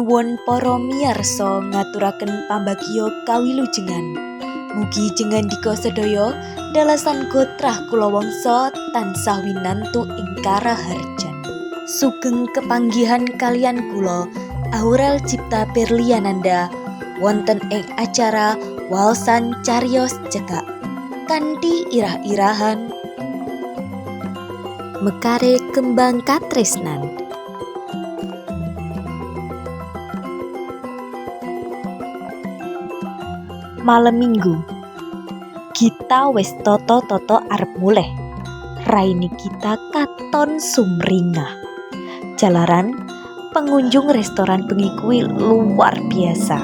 Nuwun para miyarsa ngaturaken pambagya kawilujengan. Mugi jengandika sedaya dalasan gotrah kula wangsa tansah winantu ing karaharjan. Sugeng kepanggihan kalian kula Aurel Cipta Berliananda wonten ing acara waosan cariyos cekak kanthi irah-irahan Mekare Kembang Katresnan. Malam minggu kita wis toto-toto arep muleh. Raine kita katon sumringah. Jalaran pengunjung restoran bengi kuwi luar biasa.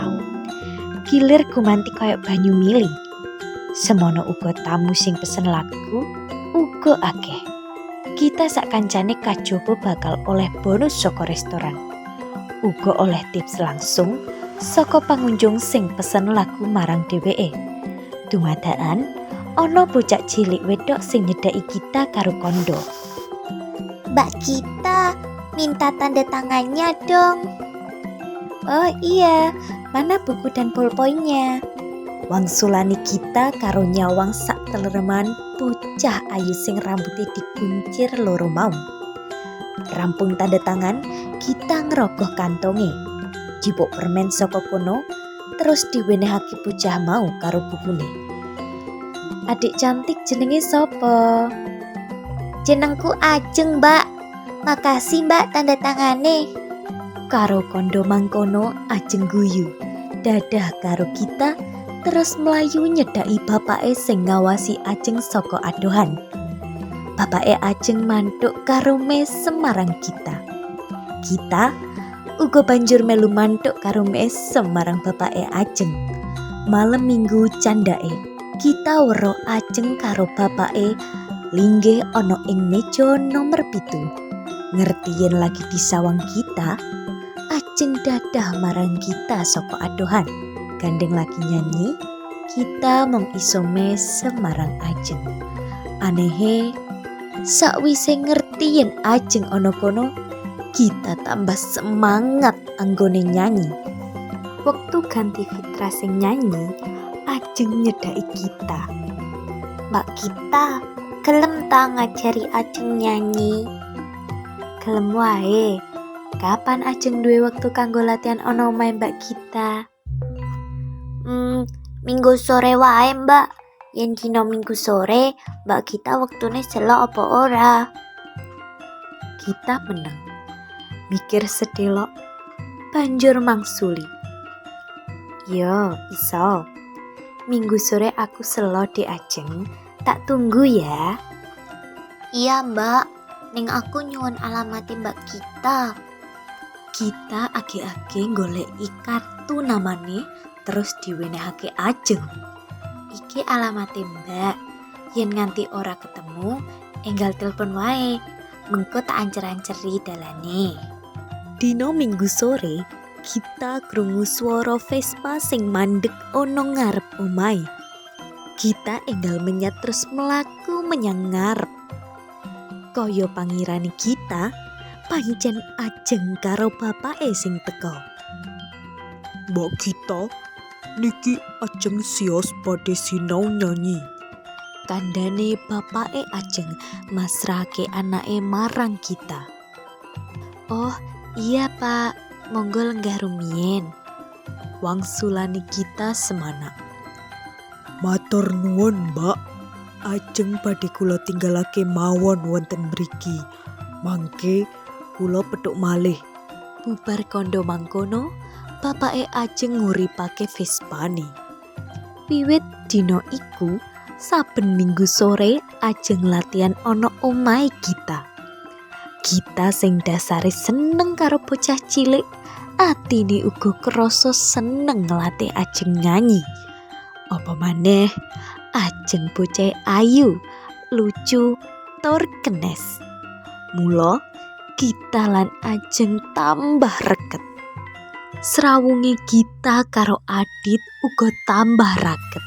Gilir gumanti kaya banyu mili. Semono uga tamu sing pesen lagu uga akeh. Kita sak kancane kajaba bakal oleh bonus saka restoran. Uga oleh tips langsung saka pengunjung sing pesen lagu marang dheweke. Dumadakan ana bocah cilik wedok sing nyedaki kita karo kondo. Mbak kita minta tanda tangannya dong. Oh iya, mana buku dan pulpoinnya? Wangsulani kita karo nyawang sak telereman bocah ayu sing rambutnya dikuncir loro mau. Rampung tanda tangan, kita ngerogoh kantonge. Jipuk permen saka kono, terus diwenehake bocah mau karo bukune. Adik cantik jenenge sapa? Jenengku Ajeng, Mbak. Makasih, Mbak, tanda tangane. Karo kondo mangkono Ajeng guyu. Dadah karo kita, terus melayu nyedaki bapake sing ngawasi Ajeng saka adohan. Bapake Ajeng mantuk karo mesem marang kita. Kita uga banjur melu mantuk karo mesem marang bapake Ajeng. Malam minggu candake, kita weruh Ajeng karo bapake linggih ana ing meja nomor 7. Ngerti yen lagi disawang kita, Ajeng dadah marang kita saka adohan. Gandeng lagi nyanyi, kita mung iso mesem marang Ajeng. Anehe, sakwise ngerti yen Ajeng ana kono, kita tambah semangat anggone nyanyi. Waktu ganti Fitra sing nyanyi, Ajeng nyedaki kita. Mbak kita gelem ta ngajari Ajeng nyanyi? Gelem wae. Kapan Ajeng duwe wektu kanggo latihan ana omahe Mbak kita? Minggu sore wae, Mbak. Yen dina minggu sore, Mbak kita wektune selok apa ora? Kita meneng. Mikir sedelok, banjur mangsuli. Yo, iso. Minggu sore aku selo di Ajeng, tak tunggu ya. Iya, Mbak. Ning aku nyuwun alamate Mbak kita. Kita age-age goleki kartu namane terus diwenehake Ajeng. Iki alamate Mbak. Yen nganti ora ketemu, enggal telepon wae. Mengko tak ancer-anceri dalane. Dino minggu sore, kita krungu swara Vespa sing mandeg ana ngarep omahe. Kita enggal menyat terus melaku menyang ngarep. Kaya pangirane kita, pancen Ajeng karo bapake sing teka. Mbok kita, niki Ajeng sios badhe sinau nyanyi. Kandhane bapake Ajeng masrahake anake marang kita. Oh iya Pak, monggo lenggah rumiyin. Wangsulane kita semana. Matur nuwun Mbak, Ajeng badhe kula tinggalake mawon wonten mriki. Mangke kula petuk malih. Bubar kondo mangkono, bapake Ajeng nguripake Vespane. Wiwit dina iku, saben minggu sore Ajeng latihan ana omahe kita. Kita sing dasare seneng karo bocah cilik, atine uga krasa seneng ngelatih Ajeng nyanyi. Apa maneh, Ajeng bocah ayu, lucu, tur kenes. Mula kita lan Ajeng tambah reket. Srawunge kita karo Adit uga tambah raket.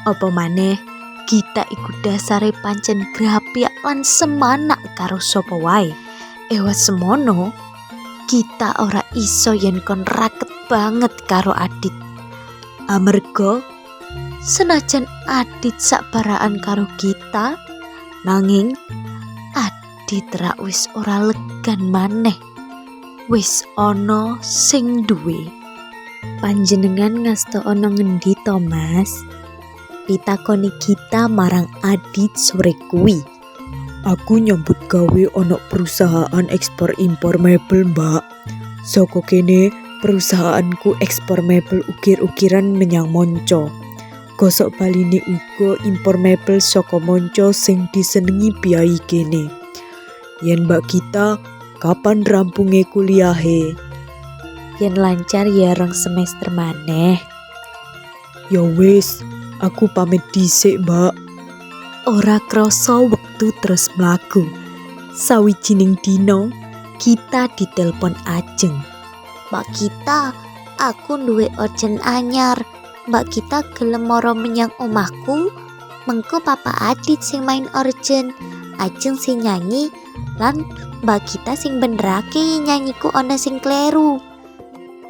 Apa maneh, kita iku dasare pancen grapyak lan semanak karo sapa wae. Ewa semono, kita ora iso yen kon raket banget karo Adit. Amarga senajan Adit sakbaraan karo kita, nanging Adit rak wis ora legan maneh. Wis ana sing duwe. Panjenengan ngasta ana ngendi to, Mas? Pitakoni kita marang Adit sore kuwi. Aku nyambut gawe ana perusahaan ekspor impor mebel, Mbak. Saka kene perusahaanku ekspor mebel ukir-ukiran menyang Monco. Gosok baline uga impor mebel saka Monco sing disenengi piyai kene. Yen Mbak kita kapan rampunge kuliahe? Yen lancar ya rong semester maneh. Ya wis, aku pamit dhisik, Mbak. Ora krasa wektu terus mlaku. Sawijining dina kita ditelepon Ajeng. Mbak kita, aku duwe urgent anyar. Mbak kita gelem mara menyang omahku. Mengko Papa Adit sing main urgent, Ajeng sing nyanyi, lan mbak kita sing benerake nyanyiku ana sing kleru.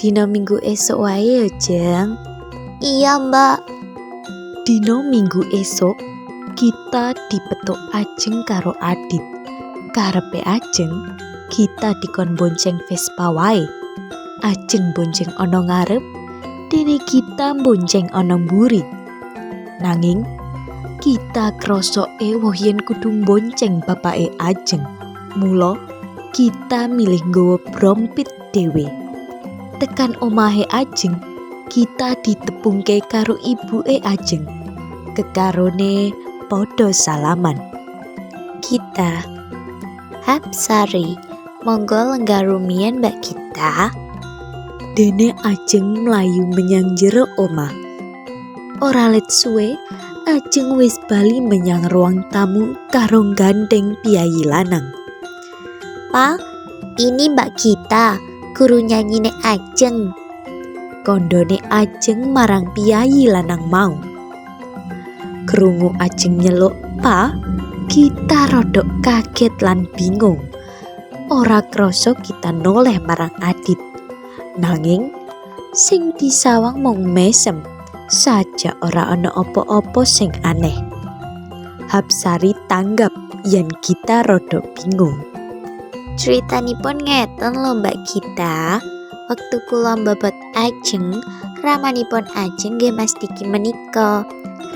Dina Minggu esuk wae ya, Jeng. Iya, Mbak. Dina Minggu esuk kita dipethuk Ajeng karo Adit. Karepe Ajeng, kita dikon bonceng Vespa wae. Ajeng bonceng ana ngarep, dene kita bonceng ana mburi. Nanging kita krasa ewoh yen kudu bonceng bapake Ajeng. Mula kita milih nggawa brompit dhewe. Tekan omahe Ajeng, kita ditepungke karo ibuke Ajeng. Kekarone padha salaman. Kita, Hapsari, monggo lenggah rumiyin Mbak kita. Dene Ajeng mlayu menyang jero omah. Ora let suwe, Ajeng wis bali menyang ruang tamu karo gandeng piyai lanang. Pa, ini Mbak kita, guru nyanyine Ajeng. Kondone Ajeng marang piyai lanang mau. Krungu Ajeng nyeluk "Pa", kita rodok kaget lan bingung. Ora krasa kita noleh marang Adit. Nanging sing disawang mung mesem saja, ora ana apa-apa sing aneh. Hapsari tanggap yen kita rodok bingung. Ceritanipun ngeten lho Mbak kita. Waktu kula mbabot Ajeng, ramanipun Ajeng nggih Mas Diki menika.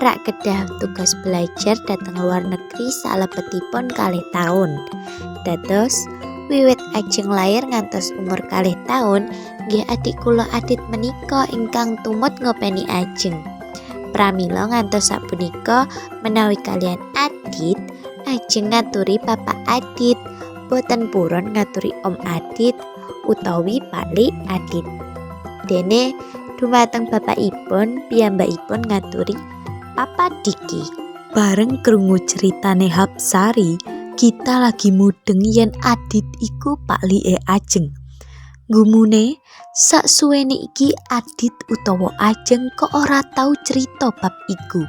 Rak kedah tugas belajar dateng luar negeri salebetipun 2 tahun. Dados wiwit Ajeng lair ngantos umur 2 tahun, nggih adik kula Adit menika ingkang tumut ngopeni Ajeng. Pramila ngantos sapunika menawi kalian Adit, Ajeng ngaturi Papa Adit, boten purun ngaturi Om Adit utawi Paklik Adit. Dene dumateng bapakipun piyambakipun ngaturi Papa Diki. Bareng krungu ceritane Hapsari, kita lagi mudeng yen Adit iku paklike Ajeng. Gumune sak suwene iki Adit utawa Ajeng kok ora tau cerita bab iku.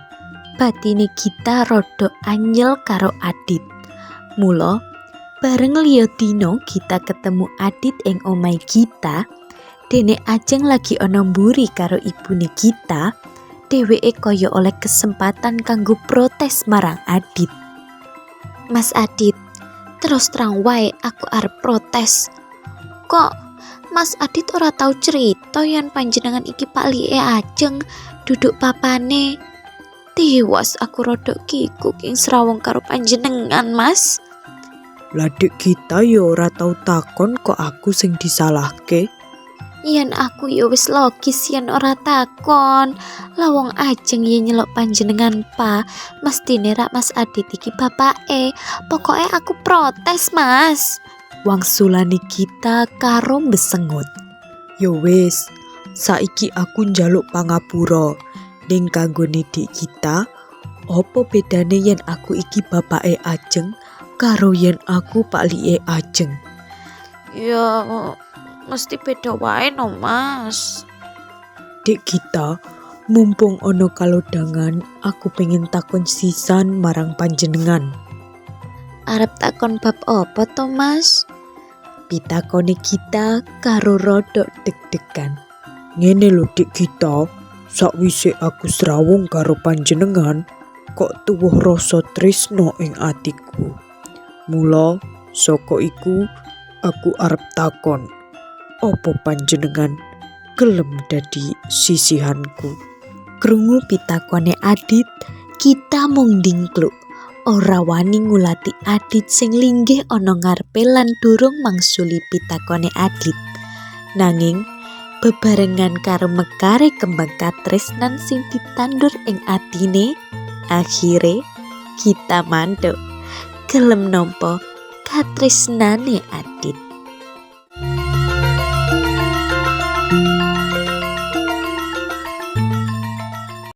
Batine kita rada anyel karo Adit. Mula bareng liya dina kita ketemu Adit ing omahe kita, dene Ajeng lagi ana mburi karo ibune kita. Dheweke kaya oleh kesempatan kanggo protes marang Adit. Mas Adit, terus terang wae aku arep protes. Kok Mas Adit ora tau cerita yen panjenengan iki paklike Ajeng, duduk papane. Tiwas aku rodok kikuk ing srawung karo panjenengan, Mas. Ladek kita ya ora tau takon kok aku sing disalahke. Yen aku ya wis logis yen ora takon. Lawang Ajeng yen nyeluk panjenengan Pa, mestine rak Mas Adit iki bapake. Pokoke aku protes, Mas. Wangsulane kita karo besengut. Ya wis, saiki aku njaluk pangapura ning kanggone dik kita. Apa bedane yen aku iki bapake Ajeng karo yen aku paklike Ajeng? Ya mesti beda wae no, Mas. Dik kita, mumpung ono kalodhangan, aku pengen takon sisan marang panjenengan. Arep takon bab apa to, Mas? Pitakone Gita karo rodok deg-degan. Ngene lho Dik Gita, sakwise aku srawung karo panjenengan, kok tuwuh rasa tresno ing atiku. Mula saka iku aku arep takon, opo panjenengan gelem dadi sisihanku? Krungu pitakone Adit, Gita mung ndingkluk. Ora wani ngulati Adit sing linggih ana ngarepe lan durung mangsuli pitakone Adit. Nanging bebarengan karo mekare kembang katresnan sing ditandur ing atine, akhire Gita mandheg gelem nampa katresnane Adit.